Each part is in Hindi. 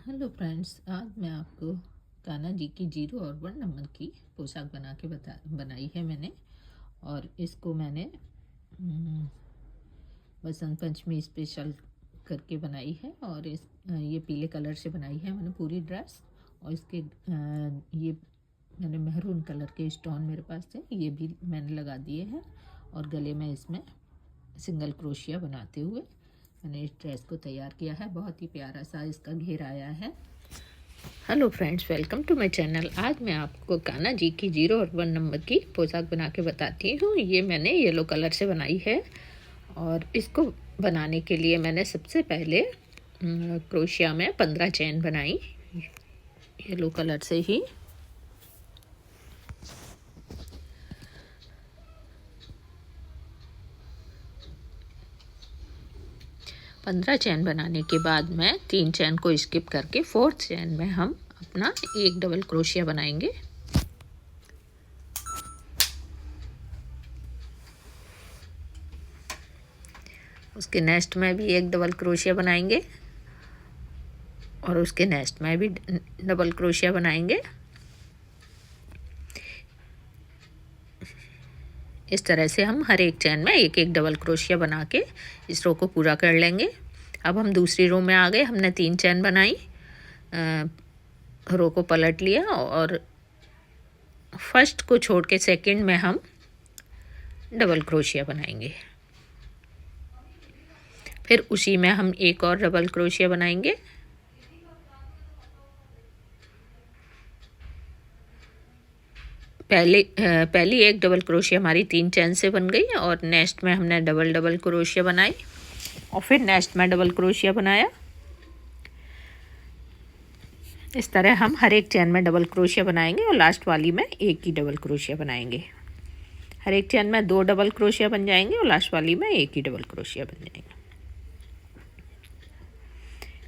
हेलो फ्रेंड्स, आज मैं आपको कान्हा जी की 0 और 1 नंबर की पोशाक बनाई है मैंने। और इसको मैंने हम्म, बसंत पंचमी स्पेशल करके बनाई है। और ये पीले कलर से बनाई है मैंने पूरी ड्रेस। और इसके ये मैंने मेहरून कलर के स्टोन मेरे पास थे, ये भी मैंने लगा दिए हैं। और गले में इसमें सिंगल क्रोशिया बनाते हुए मैंने इस ड्रेस को तैयार किया है। बहुत ही प्यारा सा इसका घेर आया है। Hello friends, welcome to my channel. आज मैं आपको कान्हा जी की 0 और 1 नंबर की पोशाक बना के बताती हूँ। ये मैंने येलो कलर से बनाई है। और इसको बनाने के लिए मैंने सबसे पहले क्रोशिया में 15 चैन बनाई, येलो कलर से ही। पंद्रह चैन बनाने के बाद मैं 3 चैन को स्किप करके 4th चैन में हम अपना एक डबल क्रोशिया बनाएंगे। उसके नेक्स्ट में भी एक डबल क्रोशिया बनाएंगे और उसके नेक्स्ट में भी डबल क्रोशिया बनाएंगे। इस तरह से हम हर एक चैन में एक एक डबल क्रोशिया बना के इस रो को पूरा कर लेंगे। अब हम दूसरी रो में आ गए। हमने 3 चैन बनाई, रो को पलट लिया और फर्स्ट को छोड़ के सेकंड में हम डबल क्रोशिया बनाएंगे। फिर उसी में हम एक और डबल क्रोशिया बनाएंगे। पहली एक डबल क्रोशिया हमारी 3 चैन से बन गई और नेक्स्ट में हमने डबल डबल क्रोशिया बनाई और फिर नेक्स्ट में डबल क्रोशिया बनाया। इस तरह हम हर एक चैन में डबल क्रोशिया बनाएंगे और लास्ट वाली में एक ही डबल क्रोशिया बनाएंगे। हर एक चैन में 2 डबल क्रोशिया बन जाएंगे और लास्ट वाली में एक ही डबल क्रोशिया बन जाएंगे।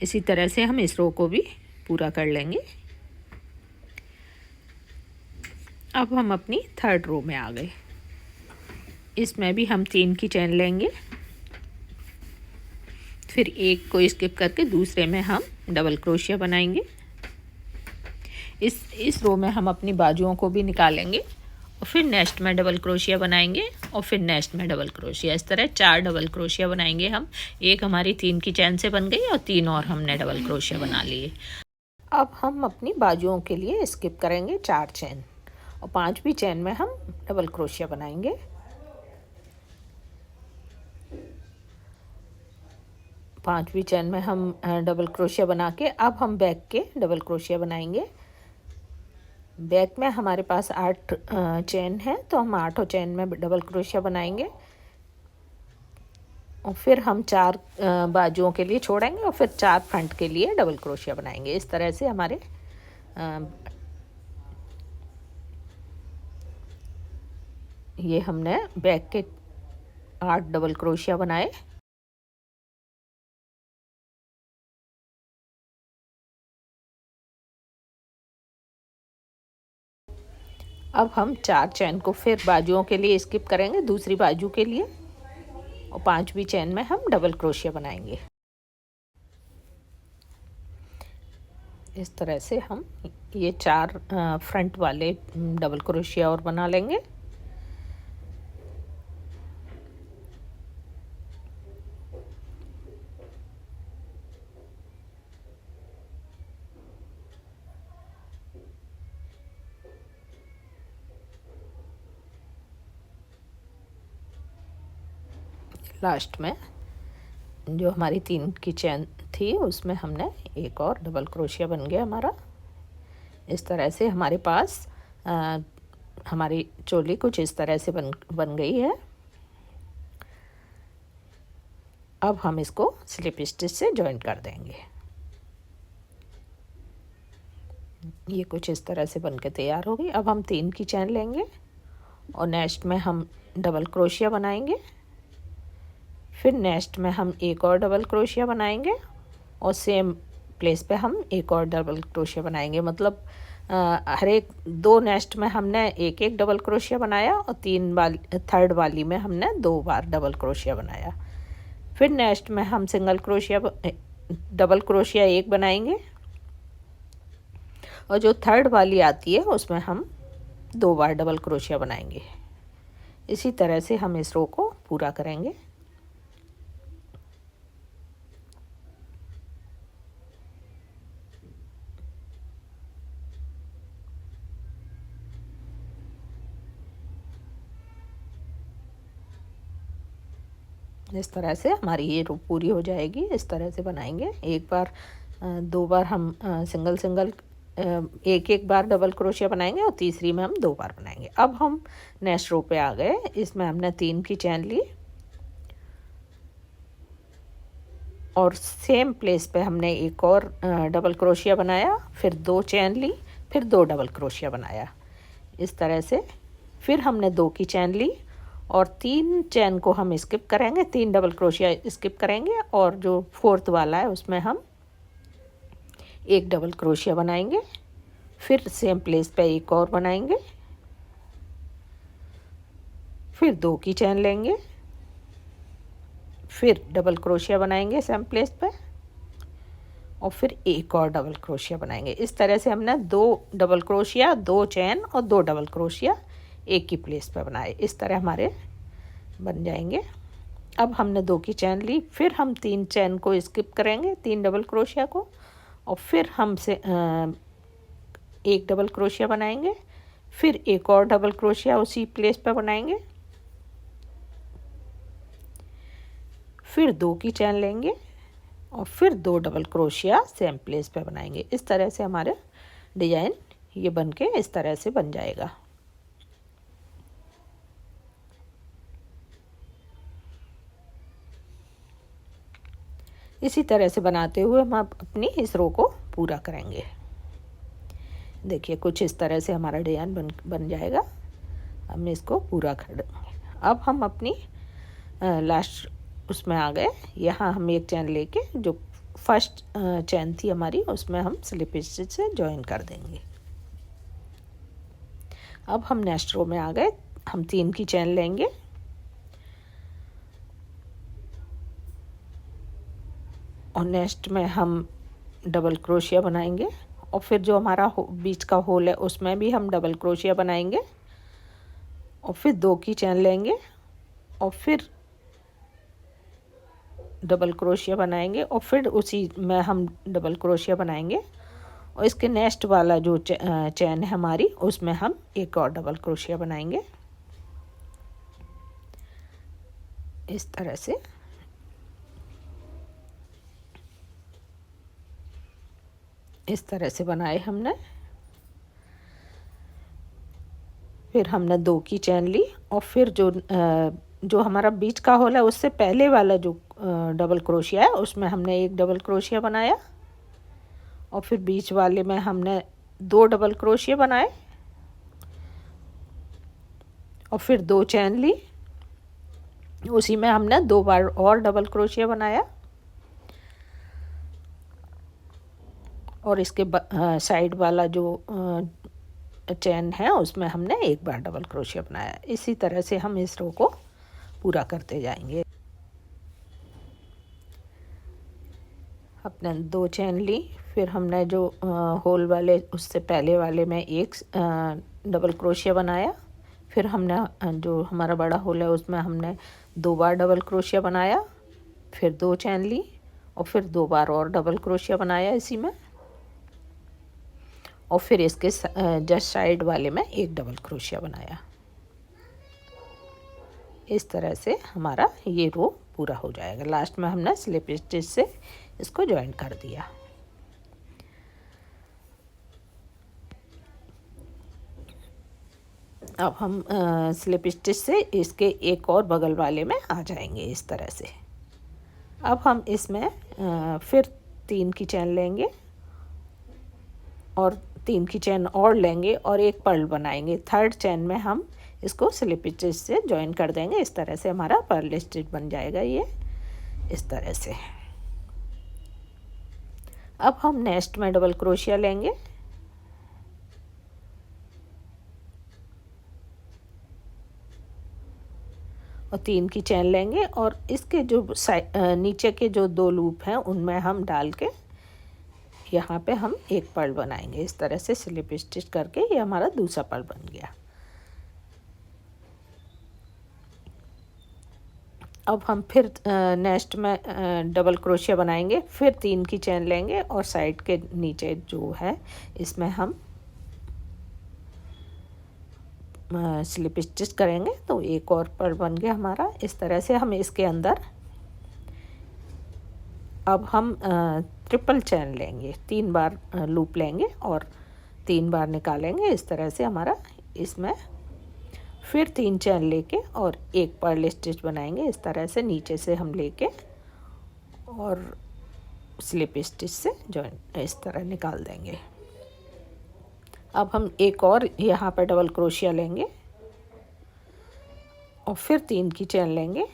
इसी तरह से हम इस रो को भी पूरा कर लेंगे। अब हम अपनी 3rd रो में आ गए। इसमें भी हम 3 की चैन लेंगे, फिर एक को स्किप करके दूसरे में हम डबल क्रोशिया बनाएंगे। इस रो में हम अपनी बाजुओं को भी निकालेंगे और फिर नेक्स्ट में डबल क्रोशिया बनाएंगे और फिर नेक्स्ट में डबल क्रोशिया। इस तरह 4 डबल क्रोशिया बनाएंगे हम। एक हमारी 3 की चैन से बन गई और 3 और हमने डबल क्रोशिया बना लिए। अब हम अपनी बाजुओं के लिए स्किप करेंगे 4 चैन और 5वीं चैन में हम डबल क्रोशिया बनाएंगे। पांचवी चैन में हम डबल क्रोशिया बना के अब हम बैक के डबल क्रोशिया बनाएंगे। बैक में हमारे पास 8 चैन है तो हम 8 चैन में डबल क्रोशिया बनाएंगे और फिर हम 4 बाजुओं के लिए छोड़ेंगे और फिर 4 फ्रंट के लिए डबल क्रोशिया बनाएंगे। इस तरह से हमारे ये हमने बैक के 8 डबल क्रोशिया बनाए। अब हम 4 चैन को फिर बाजुओं के लिए स्किप करेंगे दूसरी बाजू के लिए और 5वीं चैन में हम डबल क्रोशिया बनाएंगे। इस तरह से हम ये 4 फ्रंट वाले डबल क्रोशिया और बना लेंगे। लास्ट में जो हमारी 3 की चैन थी उसमें हमने एक और डबल क्रोशिया बन गया हमारा। इस तरह से हमारे पास हमारी चोली कुछ इस तरह से बन गई है। अब हम इसको स्लिप स्टिच से जॉइन कर देंगे। ये कुछ इस तरह से बन के तैयार हो गई। अब हम 3 की चैन लेंगे और नेक्स्ट में हम डबल क्रोशिया बनाएंगे। फिर नेक्स्ट में हम एक और डबल क्रोशिया बनाएंगे और सेम प्लेस पे हम एक और डबल क्रोशिया बनाएंगे। मतलब हर एक 2 नेक्स्ट में हमने एक एक डबल क्रोशिया बनाया और 3rd वाली में हमने 2 बार डबल क्रोशिया बनाया। फिर नेक्स्ट में हम डबल क्रोशिया एक बनाएंगे और जो थर्ड वाली आती है उसमें हम 2 बार डबल क्रोशिया बनाएंगे। इसी तरह से हम इस रो को पूरा करेंगे। इस तरह से हमारी ये रो पूरी हो जाएगी। इस तरह से बनाएंगे। एक बार 2 बार हम सिंगल सिंगल एक बार डबल क्रोशिया बनाएंगे और तीसरी में हम 2 बार बनाएंगे। अब हम नेक्स्ट रो पे आ गए। इसमें हमने 3 की चैन ली और सेम प्लेस पे हमने एक और डबल क्रोशिया बनाया, फिर 2 चैन ली, फिर 2 डबल क्रोशिया बनाया। इस तरह से फिर हमने 2 की चैन ली और 3 चैन को हम स्किप करेंगे, 3 डबल क्रोशिया स्किप करेंगे और जो फोर्थ वाला है उसमें हम एक डबल क्रोशिया बनाएंगे। फिर सेम प्लेस पे एक और बनाएंगे, फिर 2 की चैन लेंगे, फिर डबल क्रोशिया बनाएंगे सेम प्लेस पे और फिर एक और डबल क्रोशिया बनाएंगे। इस तरह से हमने 2 डबल क्रोशिया, 2 चैन और 2 डबल क्रोशिया एक ही प्लेस पे बनाए। इस तरह हमारे बन जाएंगे। अब हमने 2 की चैन ली, फिर हम 3 चैन को स्किप करेंगे, 3 डबल क्रोशिया को, और फिर हम से एक डबल क्रोशिया बनाएंगे, फिर एक और डबल क्रोशिया उसी प्लेस पे बनाएंगे, फिर 2 की चैन लेंगे और फिर 2 डबल क्रोशिया सेम प्लेस पे बनाएंगे। इस तरह से हमारे डिजाइन ये बन के इस तरह से बन जाएगा। इसी तरह से बनाते हुए हम अपनी इस रो को पूरा करेंगे। देखिए कुछ इस तरह से हमारा डिजाइन बन जाएगा। हम इसको पूरा कर देंगे। अब हम अपनी लास्ट उसमें आ गए। यहाँ हम एक चैन लेके जो फर्स्ट चैन थी हमारी उसमें हम स्लिप स्टिच से ज्वाइन कर देंगे। अब हम नेक्स्ट रो में आ गए। हम 3 की चैन लेंगे और नेक्स्ट में हम डबल क्रोशिया बनाएंगे और फिर जो हमारा बीच का होल है उसमें भी हम डबल क्रोशिया बनाएंगे और फिर 2 की चैन लेंगे और फिर डबल क्रोशिया बनाएंगे और फिर उसी में हम डबल क्रोशिया बनाएंगे और इसके नेक्स्ट वाला जो चैन है हमारी उसमें हम एक और डबल क्रोशिया बनाएंगे। इस तरह से इस तरह से बनाए हमने। फिर हमने 2 की चैन ली और फिर जो हमारा बीच का होल है उससे पहले वाला जो डबल क्रोशिया है उसमें हमने एक डबल क्रोशिया बनाया और फिर बीच वाले में हमने 2 डबल क्रोशिया बनाए और फिर 2 चैन ली, उसी में हमने 2 बार और डबल क्रोशिया बनाया और इसके साइड वाला जो चैन है उसमें हमने एक बार डबल क्रोशिया बनाया। इसी तरह से हम इस रो को पूरा करते जाएंगे। अपने 2 चैन ली, फिर हमने जो होल वाले उससे पहले वाले में एक डबल क्रोशिया बनाया, फिर हमने जो हमारा बड़ा होल है उसमें हमने 2 बार डबल क्रोशिया बनाया, फिर 2 चैन ली और फिर 2 बार और डबल क्रोशिया बनाया इसी में और फिर इसके जस्ट साइड वाले में एक डबल क्रोशिया बनाया। इस तरह से हमारा ये रो पूरा हो जाएगा। लास्ट में हमने स्लिप स्टिच से इसको ज्वाइन कर दिया। अब हम स्लिप स्टिच से इसके एक और बगल वाले में आ जाएंगे इस तरह से। अब हम इसमें फिर 3 की चैन लेंगे और 3 की चैन और लेंगे और एक पर्ल बनाएंगे। थर्ड चैन में हम इसको स्लिप स्टिच से ज्वाइन कर देंगे। इस तरह से हमारा पर्ल स्टिच बन जाएगा ये इस तरह से। अब हम नेक्स्ट में डबल क्रोशिया लेंगे और 3 की चैन लेंगे और इसके जो नीचे के जो 2 लूप हैं उनमें हम डाल के यहाँ पे हम एक पर्ल बनाएंगे। इस तरह से स्लिप स्टिच करके ये हमारा दूसरा पर्ल बन गया। अब हम फिर नेक्स्ट में डबल क्रोशिया बनाएंगे, फिर 3 की चेन लेंगे और साइड के नीचे जो है इसमें हम स्लिप स्टिच करेंगे। तो एक और पर्ल बन गया हमारा। इस तरह से हम इसके अंदर अब हम ट्रिपल चेन लेंगे, 3 बार लूप लेंगे और 3 बार निकालेंगे। इस तरह से हमारा इसमें फिर 3 चेन लेके और एक पर्ल स्टिच बनाएंगे। इस तरह से नीचे से हम लेके और स्लिप स्टिच से जॉइंट इस तरह निकाल देंगे। अब हम एक और यहाँ पर डबल क्रोशिया लेंगे और फिर 3 की चेन लेंगे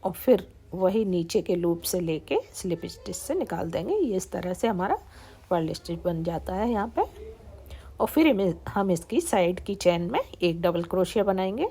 और फिर वही नीचे के लूप से लेके स्लिप स्टिच से निकाल देंगे। ये इस तरह से हमारा पर्ल स्टिच बन जाता है यहाँ पे। और फिर हम इसकी साइड की चेन में एक डबल क्रोशिया बनाएंगे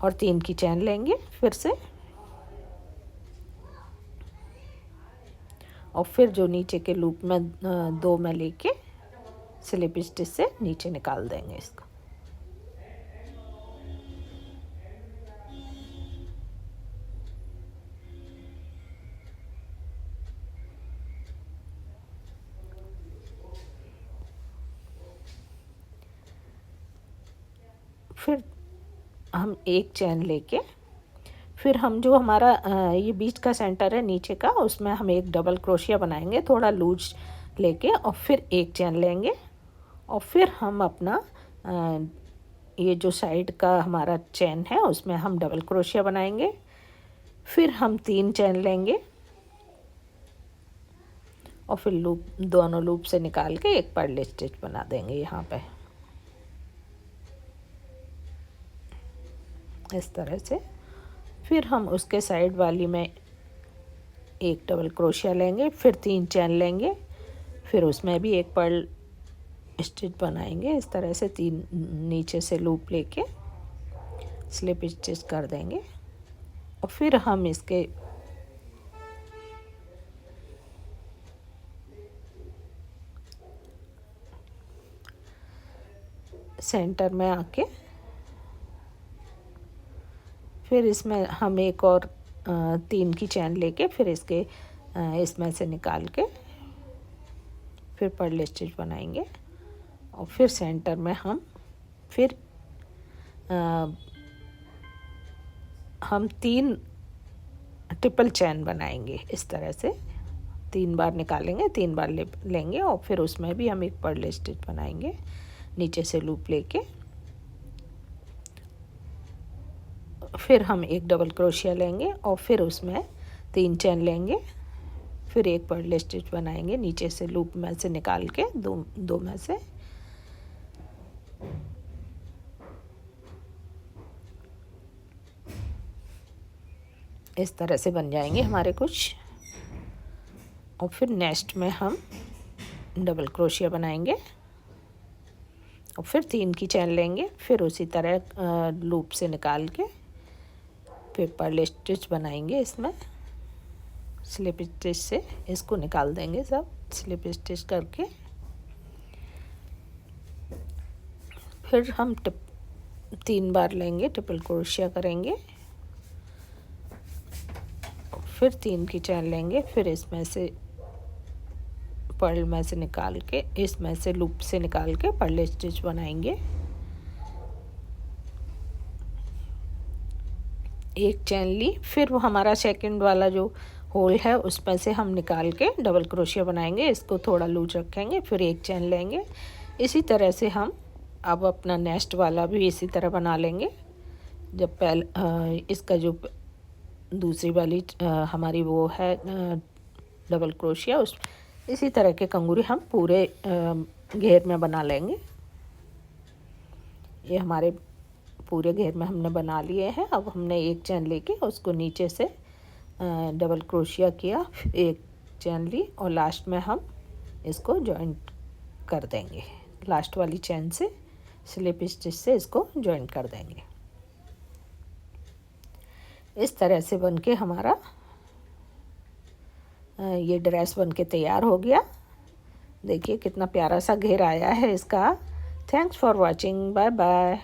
और 3 की चेन लेंगे फिर से, और फिर जो नीचे के लूप में 2 में लेके स्लिप स्टिच से नीचे निकाल देंगे इसको। फिर हम एक चेन लेके फिर हम जो हमारा ये बीच का सेंटर है नीचे का, उसमें हम एक डबल क्रोशिया बनाएंगे थोड़ा लूज लेके, और फिर एक चेन लेंगे और फिर हम अपना ये जो साइड का हमारा चेन है उसमें हम डबल क्रोशिया बनाएंगे। फिर हम 3 चेन लेंगे और फिर लूप दोनों लूप से निकाल के एक पर्ल स्टिच बना देंगे यहाँ पे इस तरह से। फिर हम उसके साइड वाली में एक डबल क्रोशिया लेंगे, फिर 3 चेन लेंगे, फिर उसमें भी एक पर्ल स्टिच बनाएंगे। इस तरह से 3 नीचे से लूप लेके स्लिप स्टिच कर देंगे और फिर हम इसके सेंटर में आके फिर इसमें हम एक और 3 की चेन लेके फिर इसके इसमें से निकाल के फिर पर्ल स्टिच बनाएंगे और फिर सेंटर में हम फिर हम 3 ट्रिपल चेन बनाएंगे। इस तरह से 3 बार निकालेंगे, 3 बार लेंगे और फिर उसमें भी हम एक पर्ल स्टिच बनाएंगे नीचे से लूप लेके। फिर हम एक डबल क्रोशिया लेंगे और फिर उसमें 3 चेन लेंगे, फिर एक पर्ल स्टिच बनाएंगे नीचे से लूप में से निकाल के दो में से। इस तरह से बन जाएंगे हमारे कुछ। और फिर नेक्स्ट में हम डबल क्रोशिया बनाएंगे और फिर 3 की चेन लेंगे, फिर उसी तरह लूप से निकाल के फिर पर्ल स्टिच बनाएंगे इसमें स्लिप स्टिच से। इसको निकाल देंगे सब स्लिप स्टिच करके। फिर हम 3 बार लेंगे, ट्रिपल क्रोशिया करेंगे, फिर 3 की चेन लेंगे, फिर इसमें से पर्ल में से निकाल के इसमें से लूप से निकाल के पर्ल स्टिच बनाएंगे। एक चेन ली, फिर वो हमारा सेकंड वाला जो होल है उसमें से हम निकाल के डबल क्रोशिया बनाएंगे। इसको थोड़ा लूज रखेंगे, फिर एक चेन लेंगे। इसी तरह से हम अब अपना नेक्स्ट वाला भी इसी तरह बना लेंगे। जब इसका जो दूसरी वाली हमारी वो है डबल क्रोशिया, उस इसी तरह के कंगूरे हम पूरे घेर में बना लेंगे। ये हमारे पूरे घेर में हमने बना लिए हैं। अब हमने एक चेन लेके उसको नीचे से डबल क्रोशिया किया, एक चेन ली और लास्ट में हम इसको जॉइंट कर देंगे। लास्ट वाली चेन से स्लिप स्टिच से इसको जॉइंट कर देंगे। इस तरह से बनके हमारा ये ड्रेस बन के तैयार हो गया। देखिए कितना प्यारा सा घेर आया है इसका। Thanks for watching, bye bye.